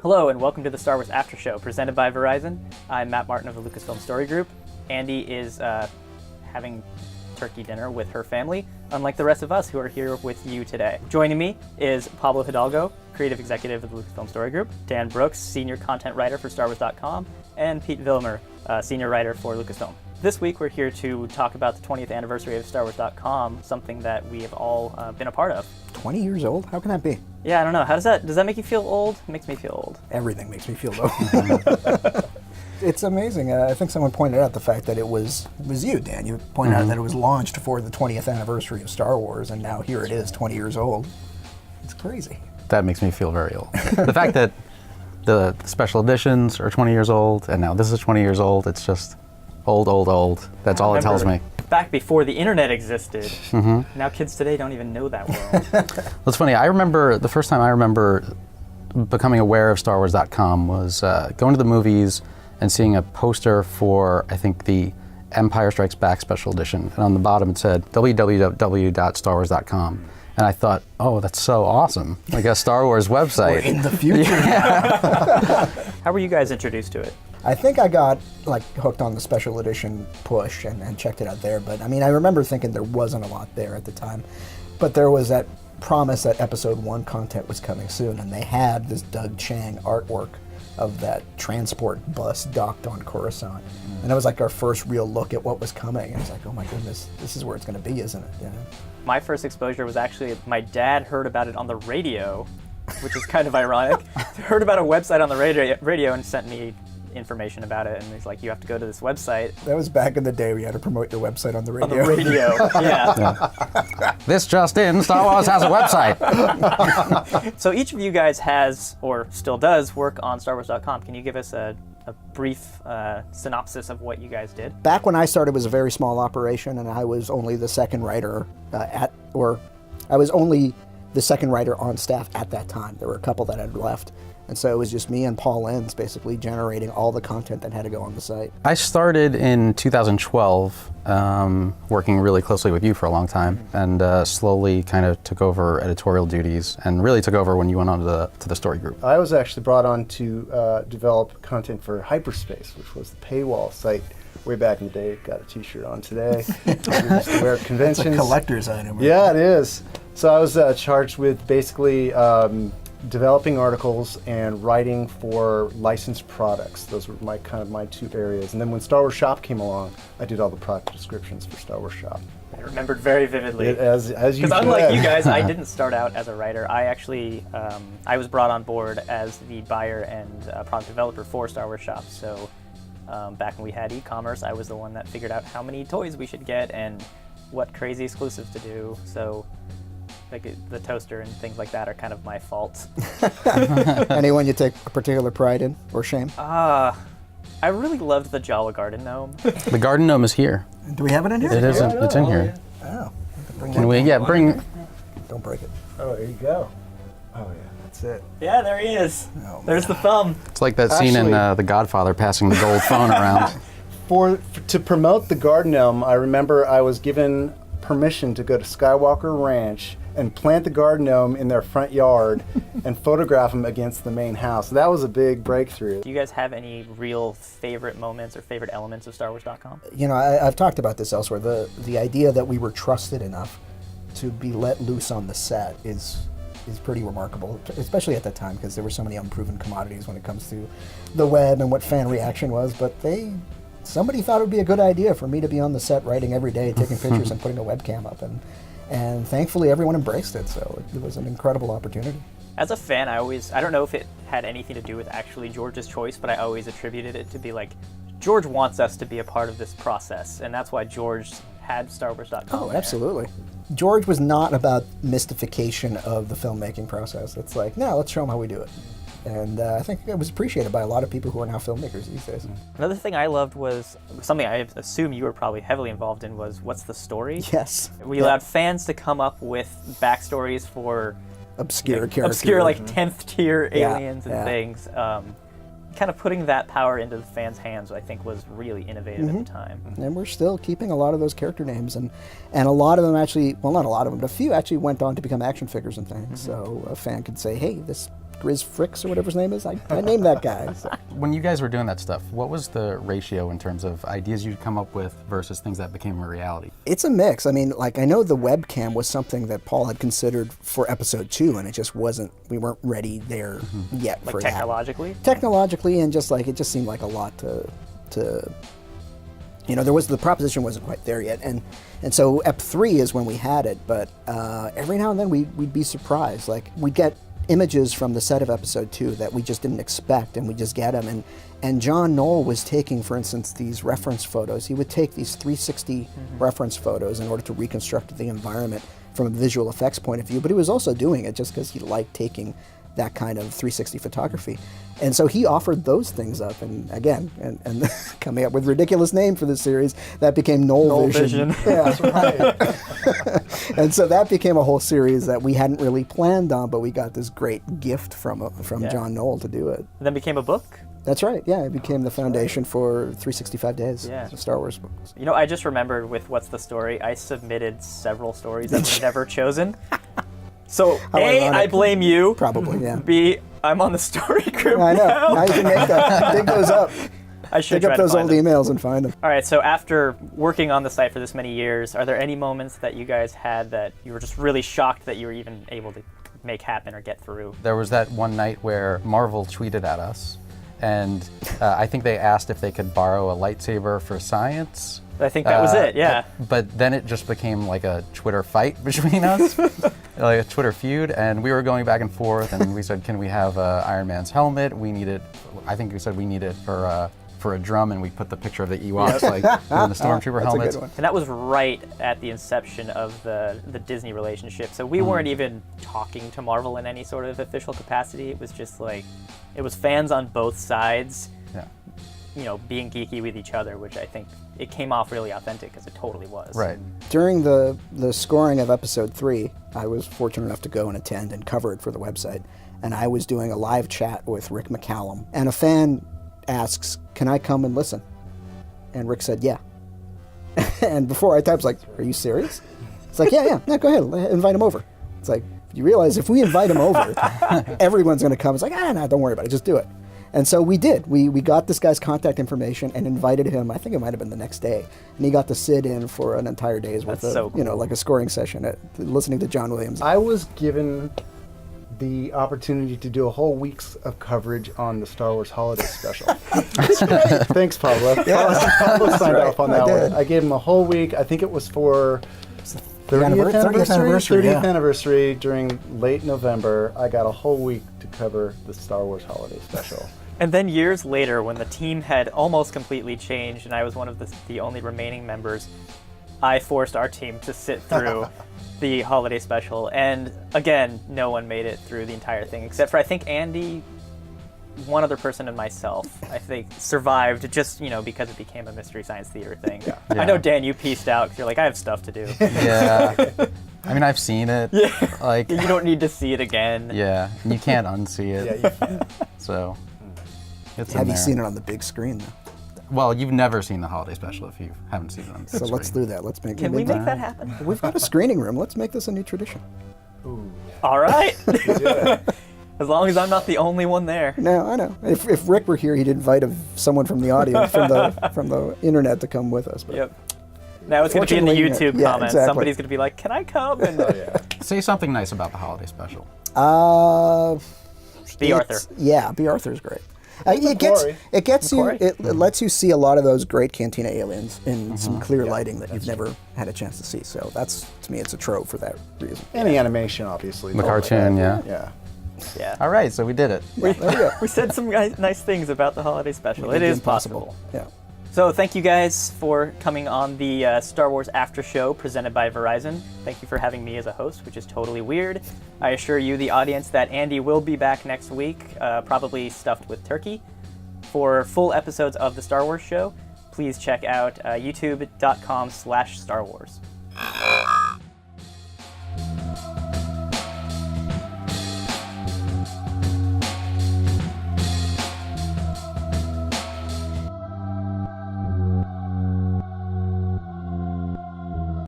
Hello and welcome to the Star Wars After Show, presented by Verizon. I'm Matt Martin of the Lucasfilm Story Group. Andy is having turkey dinner with her family, unlike the rest of us who are here with you today. Joining me is Pablo Hidalgo, creative executive of the Lucasfilm Story Group, Dan Brooks, senior content writer for StarWars.com, and Pete Vilmer, senior writer for Lucasfilm. This week we're here to talk about the 20th anniversary of StarWars.com, something that we have all been a part of. 20 years old? How can that be? Yeah, I don't know. Does that make you feel old? It makes me feel old. Everything makes me feel old. It's amazing. I think someone pointed out the fact that it was you, Dan. You pointed out that it was launched for the 20th anniversary of Star Wars, and now here it is, 20 years old. It's crazy. That makes me feel very old. The fact that the special editions are 20 years old, and now this is 20 years old, it's just old, old, old. That's all it tells me. Back before the internet existed. Now kids today don't even know that world. It's funny, I remember, the first time I remember becoming aware of StarWars.com was going to the movies and seeing a poster for, I think, the Empire Strikes Back special edition. And on the bottom it said, www.starwars.com. And I thought, oh, that's so awesome. Like a Star Wars website. We're in the future now. How were you guys introduced to it? I think I got hooked on the special edition push and checked it out there. But I mean, I remember thinking there wasn't a lot there at the time. But there was that promise that Episode 1 content was coming soon. And they had this Doug Chiang artwork of that transport bus docked on Coruscant. And it was like our first real look at what was coming. And it's like, oh my goodness, this is where it's going to be, isn't it? Yeah. My first exposure was actually, my dad heard about it on the radio, which is kind of ironic. He heard about a website on the radio and sent me information about it, and he's like, you have to go to this website. That was back in the day we had to promote your website on the radio. On the radio, yeah. This just in, Star Wars has a website. So each of you guys has, or still does, work on StarWars.com. Can you give us a brief synopsis of what you guys did? Back when I started, it was a very small operation, and I was only the second writer I was only the second writer on staff at that time. There were a couple that had left. And so it was just me and Paul Lenz basically generating all the content that had to go on the site. I started in 2012, working really closely with you for a long time, and slowly kind of took over editorial duties, and really took over when you went on to the story group. I was actually brought on to develop content for Hyperspace, which was the paywall site way back in the day. Got a t-shirt on today. We used to wear at conventions. It's a collector's item. Right? Yeah, it is. So I was charged with basically developing articles and writing for licensed products. Those were my two areas. And then when Star Wars Shop came along, I did all the product descriptions for Star Wars Shop. I remembered very vividly. As you Because unlike you guys, I didn't start out as a writer. I actually, I was brought on board as the buyer and product developer for Star Wars Shop. So back when we had e-commerce, I was the one that figured out how many toys we should get and what crazy exclusives to do. So like the toaster and things like that are kind of my fault. Anyone you take a particular pride in or shame? I really loved the Jawa Garden Gnome. The Garden Gnome is here. Do we have it in here? It is. Yeah, It's in here. Oh. Can we? Yeah, bring. Don't break it. Oh, there you go. Oh yeah, that's it. Yeah, there he is. Oh, There's the thumb. It's like that scene in The Godfather passing the gold phone around. To promote the Garden Elm, I remember I was given permission to go to Skywalker Ranch and plant the garden gnome in their front yard and photograph them against the main house. That was a big breakthrough. Do you guys have any real favorite moments or favorite elements of StarWars.com? You know, I've talked about this elsewhere. The idea that we were trusted enough to be let loose on the set is pretty remarkable, especially at that time, because there were so many unproven commodities when it comes to the web and what fan reaction was. But somebody thought it would be a good idea for me to be on the set writing every day, taking pictures and putting a webcam up. And thankfully, everyone embraced it, so it was an incredible opportunity. As a fan, I don't know if it had anything to do with actually George's choice, but I always attributed it to be like, George wants us to be a part of this process, and that's why George had StarWars.com. Oh, absolutely. George was not about mystification of the filmmaking process. It's like, no, let's show them how we do it. And I think it was appreciated by a lot of people who are now filmmakers these days. Another thing I loved was something I assume you were probably heavily involved in was what's the story? Yes. We allowed fans to come up with backstories for obscure characters. Obscure, like 10th tier aliens and things. Kind of putting that power into the fans' hands, I think, was really innovative at the time. And we're still keeping a lot of those character names, and a lot of them actually, well, not a lot of them, but a few actually went on to become action figures and things. So a fan could say, hey, this Grizz Fricks or whatever his name is. I named that guy. So. When you guys were doing that stuff, what was the ratio in terms of ideas you'd come up with versus things that became a reality? It's a mix. I mean, like, I know the webcam was something that Paul had considered for episode 2, and it just wasn't, we weren't ready there yet Like for technologically? that. Technologically, and just like, it just seemed like a lot to the proposition wasn't quite there yet. And so Ep 3 is when we had it, but every now and then we'd be surprised. Like, we'd get images from the set of episode 2 that we just didn't expect, and we just get them. And John Knoll was taking, for instance, these reference photos. He would take these 360 reference photos in order to reconstruct the environment from a visual effects point of view, but he was also doing it just because he liked taking that kind of 360 photography. And so he offered those things up, and again, and coming up with a ridiculous name for this series, that became Knoll Vision. Yeah. That's right. And so that became a whole series that we hadn't really planned on, but we got this great gift from John Knoll to do it. And then became a book? That's right, yeah, it became the foundation for 365 Days, Yeah. the Star Wars books. You know, I just remembered with What's the Story, I submitted several stories that were never chosen. So, How A, ironic. I blame you. Probably, yeah. B, I'm on the story group I know, now. now you can make that, dig those up. I should Dig try up to those find old them. emails and find them. All right, so after working on the site for this many years, are there any moments that you guys had that you were just really shocked that you were even able to make happen or get through? There was that one night where Marvel tweeted at us, and I think they asked if they could borrow a lightsaber for science. I think that was it, yeah. But then it just became like a Twitter fight between us, like a Twitter feud, and we were going back and forth, and we said, can we have Iron Man's helmet? I think we said we need it for a drum, and we put the picture of the Ewoks, like in the Stormtrooper That's helmets. a good one. And that was right at the inception of the Disney relationship. So we weren't even talking to Marvel in any sort of official capacity. It was just like, it was fans on both sides, Yeah. you know, being geeky with each other, which I think it came off really authentic, because it totally was. Right. During the scoring of episode 3, I was fortunate enough to go and attend and cover it for the website. And I was doing a live chat with Rick McCallum. And a fan asks, can I come and listen? And Rick said, yeah. And before I typed, I was like, are you serious? It's like, yeah, go ahead, invite him over. It's like, you realize if we invite him over, everyone's going to come. It's like, no, don't worry about it, just do it. And so we did. We got this guy's contact information and invited him. I think it might have been the next day, and he got to sit in for an entire day's worth That's of, so cool. like a scoring session, listening to John Williams. I was given the opportunity to do a whole week's of coverage on the Star Wars Holiday Special. Thanks, Pablo. Pablo signed right. off on I that did. one. I gave him a whole week. I think it was for 30th 30th anniversary, 30th yeah. anniversary during late November. I got a whole week to cover the Star Wars Holiday Special. And then years later, when the team had almost completely changed and I was one of the only remaining members, I forced our team to sit through the holiday special. And again, no one made it through the entire thing, except for I think Andy, one other person, and myself, I think, survived just, because it became a Mystery Science Theater thing. Yeah. I know, Dan, you pieced out because you're like, I have stuff to do. Yeah. I mean, I've seen it. Yeah. Like, You don't need to see it again. yeah, and you can't unsee it. Yeah, So, it's in Have you there. seen it on the big screen, though? Well, you've never seen the holiday special if you haven't seen it on the So screen. let's do that. Let's Can we make that happen? We've got a screening room. Let's make this a new tradition. All right. As long as I'm not the only one there. No, I know. If Rick were here, he'd invite someone from the audience, from the internet, to come with us. But Yep. Now it's going to be in the Fortunately, YouTube yeah, comments. exactly. Somebody's going to be like, can I come? And Say something nice about the holiday special. B. Arthur. Yeah, B. Arthur's great. It gets you. McQuarrie. It lets you see a lot of those great Cantina aliens in some clear lighting that you've never had a chance to see. So that's, to me, it's a trope for that reason. And the animation, obviously. The cartoon, yeah. Yeah. Yeah. All right, so we did it. There we go. We said some nice things about the holiday special. It is possible. Yeah. So thank you guys for coming on the Star Wars After Show presented by Verizon. Thank you for having me as a host, which is totally weird. I assure you, the audience, that Andy will be back next week, probably stuffed with turkey. For full episodes of the Star Wars Show, please check out youtube.com/Star Wars.